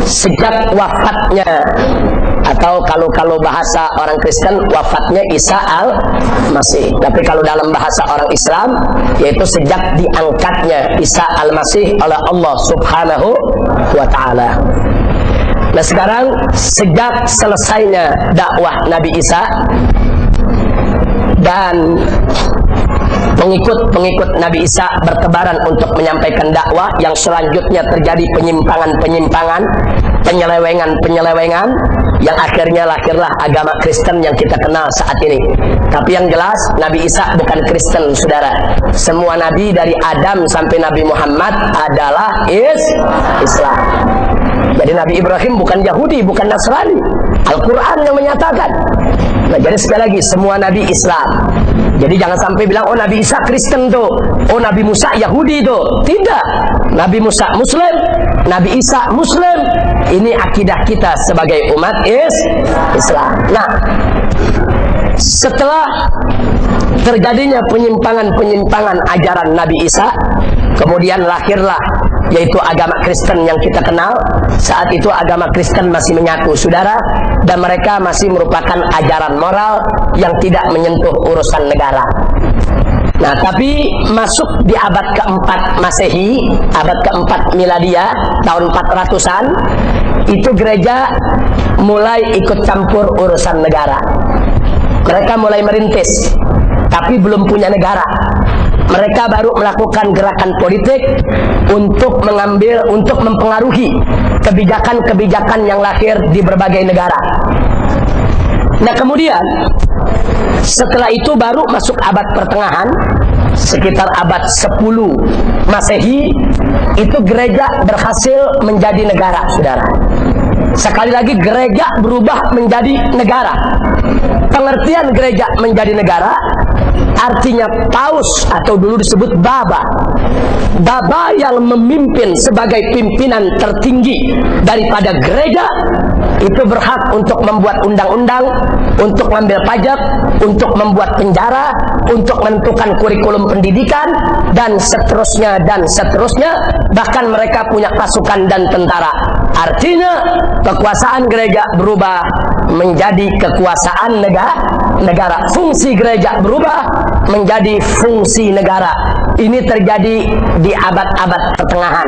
sejak wafatnya, atau kalau bahasa orang Kristen wafatnya Isa al-Masih. Tapi kalau dalam bahasa orang Islam yaitu sejak diangkatnya Isa al-Masih oleh Allah Subhanahu wa ta'ala. Nah sekarang sejak selesainya dakwah Nabi Isa dan pengikut Nabi Isa bertebaran untuk menyampaikan dakwah, yang selanjutnya terjadi penyimpangan-penyimpangan, penyelewengan, yang akhirnya lahirlah agama Kristen yang kita kenal saat ini. Tapi yang jelas Nabi Isa bukan Kristen, saudara. Semua nabi dari Adam sampai Nabi Muhammad adalah Islam. Jadi Nabi Ibrahim bukan Yahudi, bukan Nasrani. Al-Quran yang menyatakan. Nah, jadi sekali lagi semua nabi Islam. Jadi jangan sampai bilang oh Nabi Isa Kristen tuh, oh Nabi Musa Yahudi tuh. Tidak. Nabi Musa Muslim, Nabi Isa Muslim. Ini akidah kita sebagai umat Islam. Nah, setelah terjadinya penyimpangan-penyimpangan ajaran Nabi Isa, kemudian lahirlah yaitu agama Kristen yang kita kenal. Saat itu agama Kristen masih menyatu, saudara, dan mereka masih merupakan ajaran moral yang tidak menyentuh urusan negara. Nah, tapi masuk di abad keempat Masehi, abad keempat Miladia, tahun 400-an, itu gereja mulai ikut campur urusan negara. Mereka mulai merintis, tapi belum punya negara. Mereka baru melakukan gerakan politik untuk mempengaruhi kebijakan-kebijakan yang lahir di berbagai negara. Nah, kemudian setelah itu baru masuk abad pertengahan, sekitar abad 10 Masehi, itu gereja berhasil menjadi negara, saudara. Sekali lagi, gereja berubah menjadi negara. Pengertian gereja menjadi negara artinya paus, atau dulu disebut baba. Baba yang memimpin sebagai pimpinan tertinggi daripada gereja itu berhak untuk membuat undang-undang, untuk mengambil pajak, untuk membuat penjara, untuk menentukan kurikulum pendidikan, dan seterusnya dan seterusnya. Bahkan mereka punya pasukan dan tentara. Artinya kekuasaan gereja berubah menjadi kekuasaan negara. Fungsi gereja berubah menjadi fungsi negara. Ini terjadi di abad-abad pertengahan,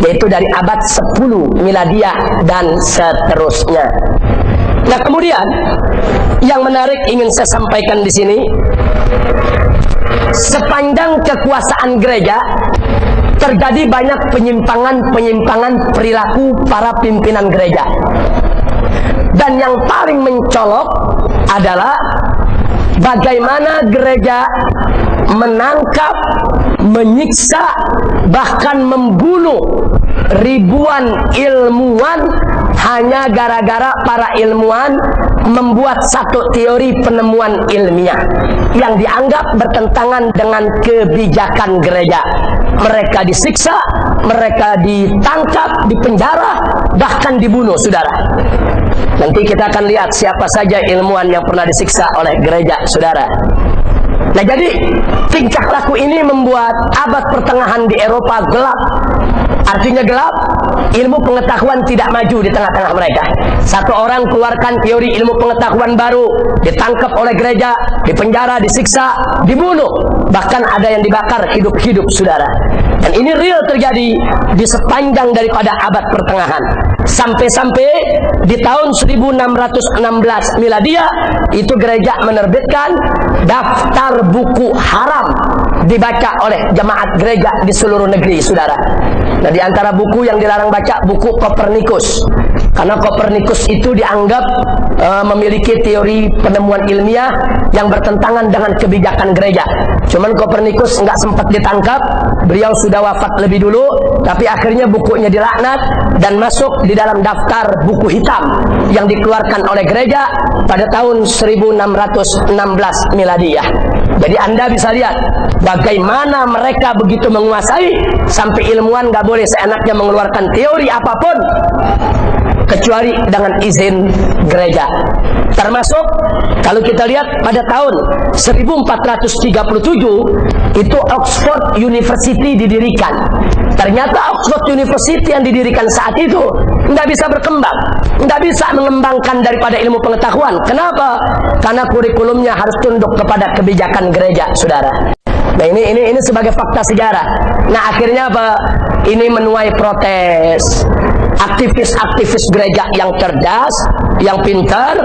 yaitu dari abad 10 Miladiah dan seterusnya. Nah, kemudian yang menarik ingin saya sampaikan di sini, sepanjang kekuasaan gereja terjadi banyak penyimpangan perilaku para pimpinan gereja. Dan yang paling mencolok adalah bagaimana gereja menangkap, menyiksa, bahkan membunuh ribuan ilmuwan hanya gara-gara para ilmuwan membuat satu teori penemuan ilmiah yang dianggap bertentangan dengan kebijakan gereja. Mereka disiksa, mereka ditangkap, dipenjara, bahkan dibunuh, saudara. Nanti kita akan lihat siapa saja ilmuwan yang pernah disiksa oleh gereja, saudara. Nah, jadi tingkah laku ini membuat abad pertengahan di Eropa gelap. Artinya gelap, ilmu pengetahuan tidak maju di tengah-tengah mereka. Satu orang keluarkan teori ilmu pengetahuan baru, ditangkap oleh gereja, dipenjara, disiksa, dibunuh. Bahkan ada yang dibakar hidup-hidup, saudara. Dan ini real terjadi di sepanjang daripada abad pertengahan. Sampai-sampai di tahun 1616 Miladiah, itu gereja menerbitkan daftar buku haram dibaca oleh jemaat gereja di seluruh negeri, saudara. Nah, di antara buku yang dilarang baca, buku Kopernikus. Karena Kopernikus itu dianggap memiliki teori penemuan ilmiah yang bertentangan dengan kebijakan gereja. Cuman Kopernikus nggak sempat ditangkap, beliau sudah wafat lebih dulu, tapi akhirnya bukunya dilaknat dan masuk di dalam daftar buku hitam yang dikeluarkan oleh gereja pada tahun 1616 Miladiah. Jadi Anda bisa lihat bagaimana mereka begitu menguasai sampai ilmuwan nggak boleh seenaknya mengeluarkan teori apapun kecuali dengan izin gereja. Termasuk kalau kita lihat pada tahun 1437 itu Oxford University didirikan. Ternyata Oxford University yang didirikan saat itu nggak bisa berkembang, nggak bisa mengembangkan daripada ilmu pengetahuan. Kenapa? Karena kurikulumnya harus tunduk kepada kebijakan gereja, saudara. Nah ini sebagai fakta sejarah. Nah akhirnya apa? Ini menuai protes. Aktivis-aktivis gereja yang cerdas, yang pintar,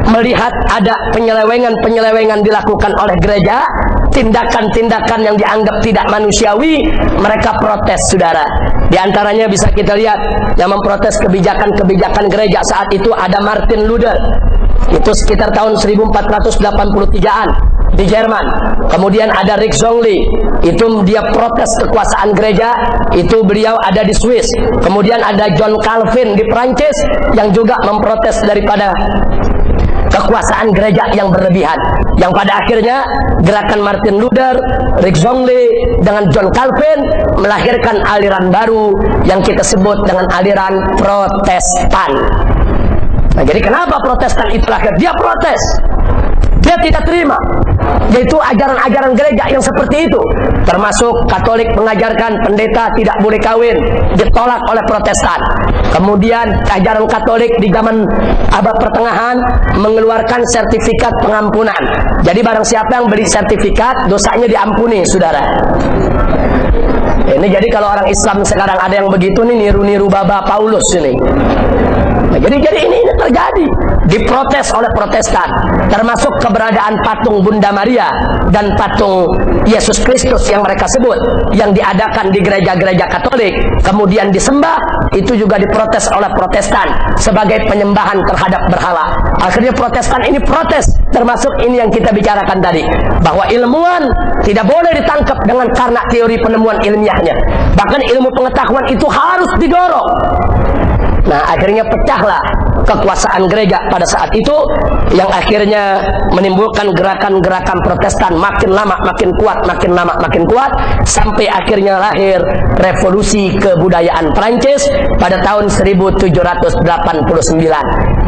melihat ada penyelewengan dilakukan oleh gereja, tindakan-tindakan yang dianggap tidak manusiawi, mereka protes, saudara. Di antaranya bisa kita lihat yang memprotes kebijakan-kebijakan gereja saat itu ada Martin Luther. Itu sekitar tahun 1483-an di Jerman. Kemudian ada Rick Zwingli, itu dia protes kekuasaan gereja, itu beliau ada di Swiss. Kemudian ada John Calvin di Prancis yang juga memprotes daripada kekuasaan gereja yang berlebihan, yang pada akhirnya gerakan Martin Luther, Rick Zwingli dengan John Calvin melahirkan aliran baru yang kita sebut dengan aliran Protestan. Nah, jadi kenapa Protestan itu lahir? Dia protes, dia tidak terima, yaitu ajaran-ajaran gereja yang seperti itu. Termasuk Katolik mengajarkan pendeta tidak boleh kawin, ditolak oleh Protestan. Kemudian ajaran Katolik di zaman abad pertengahan mengeluarkan sertifikat pengampunan. Jadi barang siapa yang beli sertifikat, dosanya diampuni, saudara. Ini jadi kalau orang Islam sekarang ada yang begitu nih, niru-niru Baba Paulus ini. Nah, jadi ini terjadi, diprotes oleh Protestan, termasuk keberadaan patung Bunda Maria dan patung Yesus Kristus yang mereka sebut, yang diadakan di gereja-gereja Katolik, kemudian disembah, itu juga diprotes oleh Protestan sebagai penyembahan terhadap berhala. Akhirnya Protestan ini protes, termasuk ini yang kita bicarakan tadi, bahwa ilmuwan tidak boleh ditangkap dengan karena teori penemuan ilmiahnya, bahkan ilmu pengetahuan itu harus didorong. Nah akhirnya pecahlah kekuasaan gereja pada saat itu, yang akhirnya menimbulkan gerakan-gerakan Protestan makin lama makin kuat, makin lama makin kuat, sampai akhirnya lahir revolusi kebudayaan Prancis pada tahun 1789.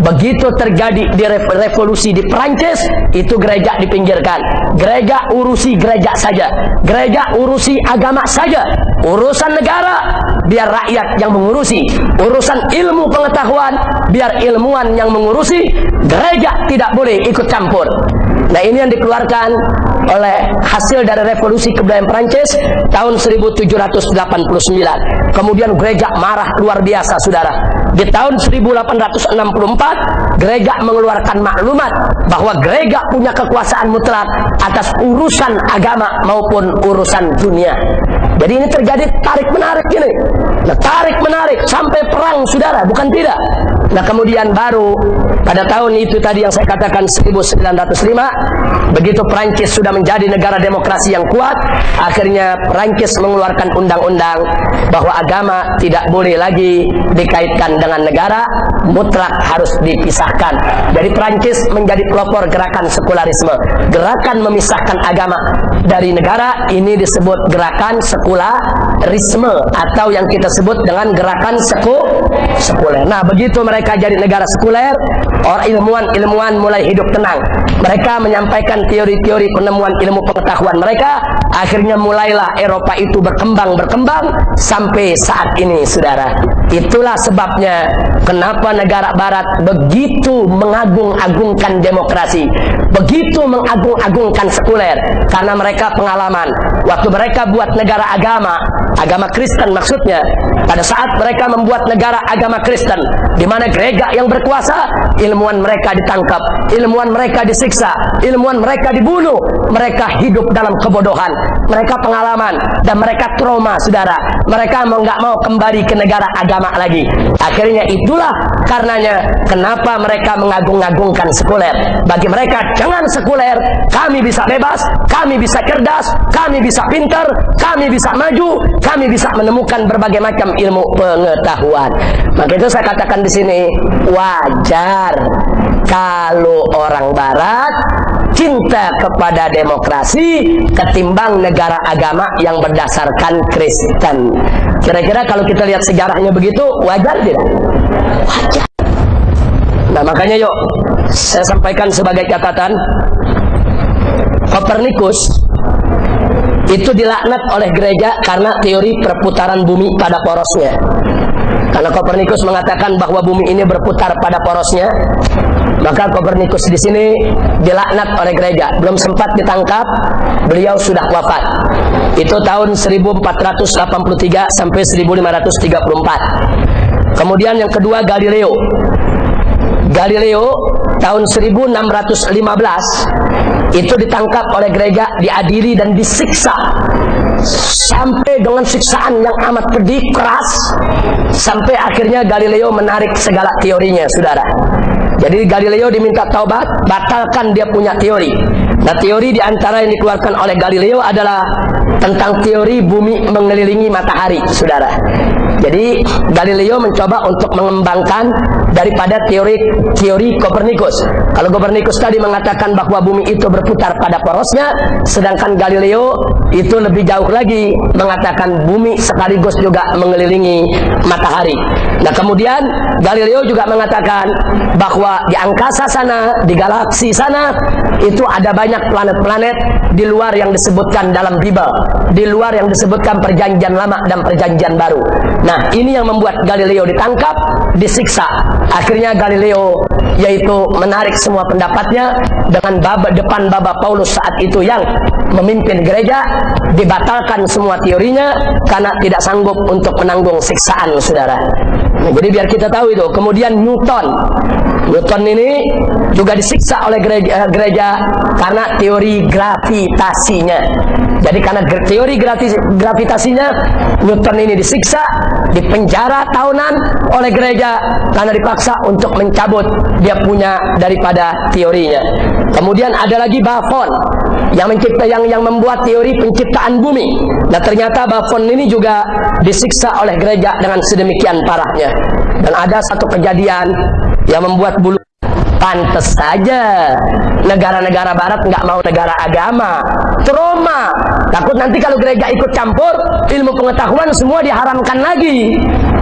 Begitu terjadi di revolusi di Prancis, itu gereja dipinggirkan. Gereja urusi gereja saja, gereja urusi agama saja, urusan negara biar rakyat yang mengurusi, urusan ilmu pengetahuan biar ilmuwan yang mengurusi, gereja tidak boleh ikut campur. Nah ini yang dikeluarkan oleh hasil dari revolusi kebudayaan Prancis tahun 1789. Kemudian gereja marah luar biasa, saudara. Di tahun 1864 gereja mengeluarkan maklumat bahwa gereja punya kekuasaan mutlak atas urusan agama maupun urusan dunia. Jadi ini terjadi tarik menarik ini. Nah, tarik menarik sampai perang, saudara, bukan tidak. Nah kemudian baru pada tahun itu tadi yang saya katakan 1905, begitu Prancis sudah menjadi negara demokrasi yang kuat, akhirnya Prancis mengeluarkan undang-undang bahwa agama tidak boleh lagi dikaitkan dengan negara, mutlak harus dipisahkan. Jadi Prancis menjadi pelopor gerakan sekularisme, gerakan memisahkan agama dari negara. Ini disebut gerakan sekularisme atau yang kita sebut dengan gerakan sekuler. Nah begitu mereka jadi negara sekuler, orang ilmuwan mulai hidup tenang. Mereka menyampaikan teori-teori penemuan ilmu pengetahuan mereka. Akhirnya mulailah Eropa itu berkembang sampai saat ini, saudara. Itulah sebabnya kenapa negara Barat begitu mengagung-agungkan demokrasi, begitu mengagung-agungkan sekuler, karena mereka pengalaman waktu mereka buat negara agama Kristen maksudnya. Pada saat mereka membuat negara agama Kristen, di mana gereja yang berkuasa, ilmuwan mereka ditangkap, ilmuwan mereka disiksa, ilmuwan mereka dibunuh, mereka hidup dalam kebodohan, mereka pengalaman dan mereka trauma, saudara. Mereka nggak mau kembali ke negara agama lagi. Akhirnya itulah karenanya kenapa mereka mengagung-agungkan sekuler. Bagi mereka, jangan sekuler, kami bisa bebas, kami bisa cerdas, kami bisa pintar, kami bisa maju, kami bisa menemukan berbagai macam ilmu pengetahuan. Maka itu saya katakan di sini, wajar kalau orang Barat cinta kepada demokrasi ketimbang negara agama yang berdasarkan Kristen. Kira-kira kalau kita lihat sejarahnya begitu, wajar tidak? Wajar. Nah makanya yuk saya sampaikan sebagai catatan, Kopernikus itu dilaknat oleh gereja karena teori perputaran bumi pada porosnya. Karena Kopernikus mengatakan bahwa bumi ini berputar pada porosnya, maka Kopernikus di sini dilaknat oleh gereja. Belum sempat ditangkap, beliau sudah wafat. Itu tahun 1483 sampai 1534. Kemudian yang kedua Galileo. Galileo tahun 1615 itu ditangkap oleh gereja, diadili dan disiksa sampai dengan siksaan yang amat pedih, keras, sampai akhirnya Galileo menarik segala teorinya, saudara. Jadi Galileo diminta taubat, batalkan dia punya teori. Nah, teori diantara yang dikeluarkan oleh Galileo adalah tentang teori bumi mengelilingi matahari, saudara. Jadi Galileo mencoba untuk mengembangkan daripada teori Kopernikus. Kalau Kopernikus tadi mengatakan bahwa bumi itu berputar pada porosnya, sedangkan Galileo itu lebih jauh lagi mengatakan bumi sekaligus juga mengelilingi matahari. Nah, kemudian Galileo juga mengatakan bahwa di angkasa sana, di galaksi sana, itu ada banyak planet-planet di luar yang disebutkan dalam Bible, di luar yang disebutkan Perjanjian Lama dan Perjanjian Baru. Nah, ini yang membuat Galileo ditangkap, disiksa. Akhirnya Galileo yaitu menarik semua pendapatnya dengan depan Bapa Paulus saat itu yang memimpin gereja, dibatalkan semua teorinya karena tidak sanggup untuk menanggung siksaan, saudara. Nah, jadi biar kita tahu itu. Kemudian Newton ini juga disiksa oleh gereja karena teori gravitasinya. Jadi karena teori gravitasinya, Newton ini disiksa, dipenjara tahunan oleh gereja karena dipaksa untuk mencabut dia punya daripada teorinya. Kemudian ada lagi Buffon yang membuat teori penciptaan bumi. Nah, ternyata Buffon ini juga disiksa oleh gereja dengan sedemikian parahnya. Dan ada satu kejadian yang membuat bulu. Pantes saja negara-negara barat nggak mau negara agama, trauma, takut nanti kalau gereja ikut campur ilmu pengetahuan semua diharamkan lagi.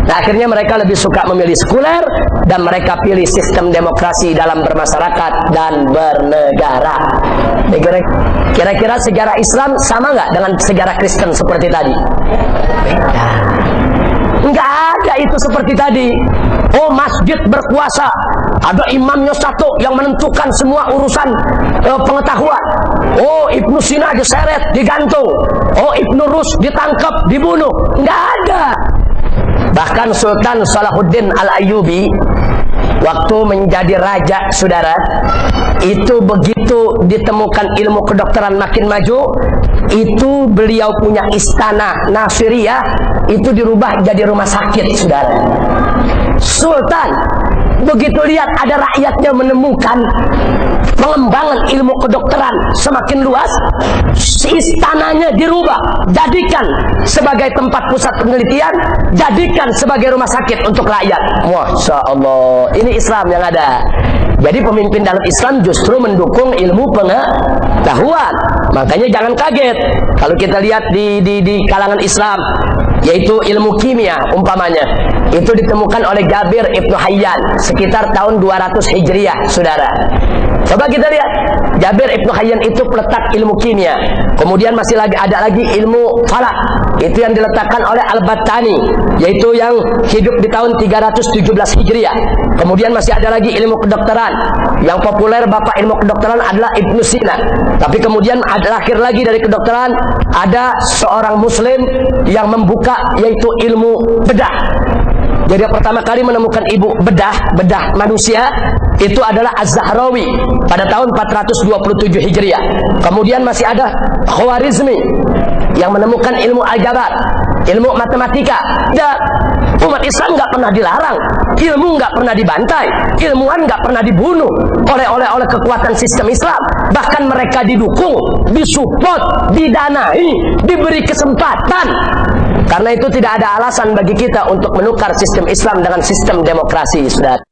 Nah, akhirnya mereka lebih suka memilih sekuler dan mereka pilih sistem demokrasi dalam bermasyarakat dan bernegara. Kira-kira sejarah Islam sama nggak dengan sejarah Kristen seperti tadi? Beda. Nggak ada itu seperti tadi. Oh, masjid berkuasa, ada imamnya satu yang menentukan semua urusan pengetahuan. Oh, Ibnu Sina diseret, digantung. Oh, Ibnu Rus ditangkap, dibunuh. Nggak ada. Bahkan Sultan Salahuddin Al-Ayyubi waktu menjadi raja, saudara, itu begitu ditemukan ilmu kedokteran makin maju, itu beliau punya istana Nasiriyah itu dirubah jadi rumah sakit, saudara. Sultan begitu lihat ada rakyatnya menemukan pengembangan ilmu kedokteran semakin luas, istananya dirubah, jadikan sebagai tempat pusat penelitian, jadikan sebagai rumah sakit untuk rakyat. Masya Allah, ini Islam yang ada. Jadi pemimpin dalam Islam justru mendukung ilmu pengetahuan. Makanya jangan kaget kalau kita lihat di kalangan Islam, yaitu ilmu kimia umpamanya, itu ditemukan oleh Jabir Ibnu Hayyan sekitar tahun 200 Hijriah, saudara. Coba kita lihat, Jabir Ibnu Hayyan itu peletak ilmu kimia. Kemudian masih ada lagi ilmu falak, itu yang diletakkan oleh Al-Battani, yaitu yang hidup di tahun 317 Hijriah. Kemudian masih ada lagi ilmu kedokteran, yang populer bapak ilmu kedokteran adalah Ibnu Sina. Tapi kemudian ada lahir lagi dari kedokteran, ada seorang muslim yang membuka yaitu ilmu bedah. Jadi yang pertama kali menemukan bedah manusia itu adalah Az-Zahrawi pada tahun 427 Hijriah. Kemudian masih ada Khwarizmi yang menemukan ilmu aljabar, ilmu matematika. Dan umat Islam nggak pernah dilarang, ilmu nggak pernah dibantai, ilmuwan nggak pernah dibunuh oleh kekuatan sistem Islam. Bahkan mereka didukung, disupport, didanai, diberi kesempatan. Karena itu tidak ada alasan bagi kita untuk menukar sistem Islam dengan sistem demokrasi, saudara.